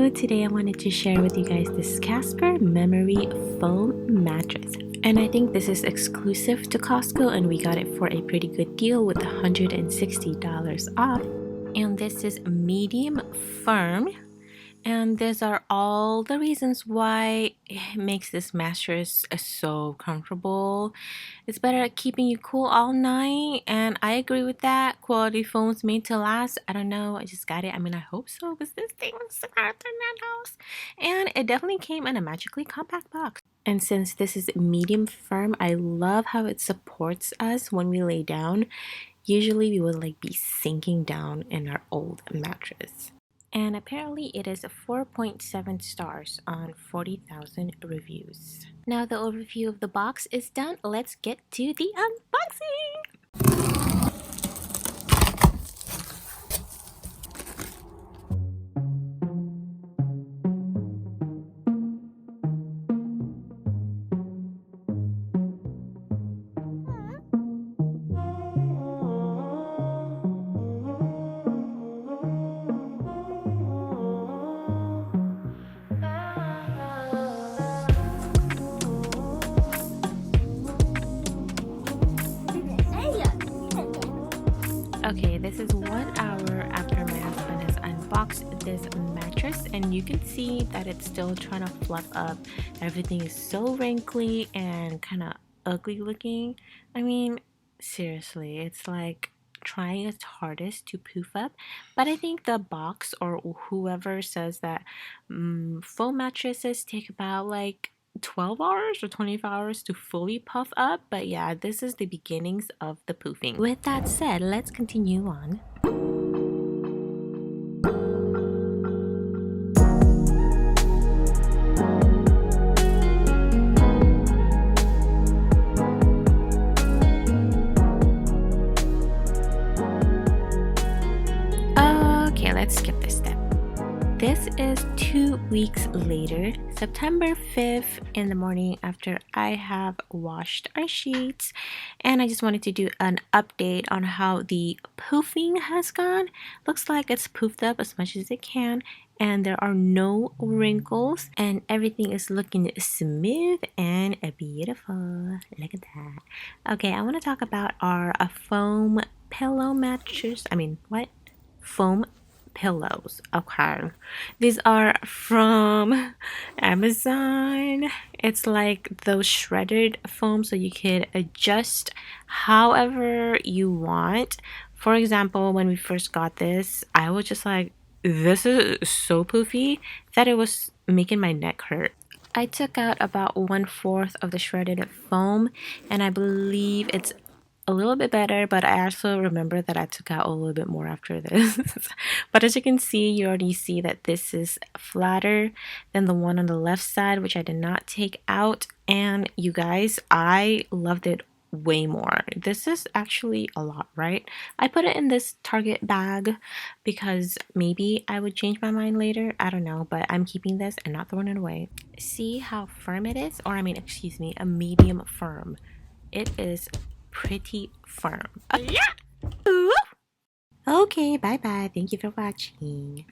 So today I wanted to share with you guys this Casper memory foam mattress, and I think this is exclusive to Costco, and we got it for a pretty good deal with $160 off. And this is medium firm, and these are all the reasons why it makes this mattress so comfortable. It's better at keeping you cool all night, and I agree with that. Quality foam's made to last. I don't know, I just got it. I mean, I hope so, because this thing was $600, and it definitely came in a magically compact box. And since this is medium firm, I love how it supports us when we lay down. Usually we would like be sinking down in our old mattress. And apparently it is 4.7 stars on 40,000 reviews. Now the overview of the box is done. Let's get to the unboxing! Okay, this is 1 hour after my husband has unboxed this mattress, and you can see that it's still trying to fluff up. Everything is so wrinkly and kind of ugly looking. I mean, seriously, it's like trying its hardest to poof up. But I think the box or whoever says that foam mattresses take about like 12 hours or 24 hours to fully puff up. But yeah, this is the beginnings of the poofing. With that said, let's continue on. Okay, let's skip this step. This is 2 weeks later, September 5th in the morning after I have washed our sheets, and I just wanted to do an update on how the poofing has gone. Looks like it's poofed up as much as it can, and there are no wrinkles, and everything is looking smooth and beautiful. Look at that. Okay, I want to talk about our foam pillow mattress. Foam pillows. Okay, these are from Amazon. It's like those shredded foam, so you could adjust however you want. For example, when we first got this, I was just like, this is so poofy that it was making my neck hurt. I took out about 1/4 of the shredded foam, and I believe it's a little bit better, but I also remember that I took out a little bit more after this. But as you can see, you already see that this is flatter than the one on the left side, which I did not take out. And you guys, I loved it way more. This is actually a lot, right? I put it in this Target bag because maybe I would change my mind later. I don't know, but I'm keeping this and not throwing it away. See how firm it is? Or excuse me, a medium firm. It is pretty firm. Yeah. Okay, bye bye. Thank you for watching.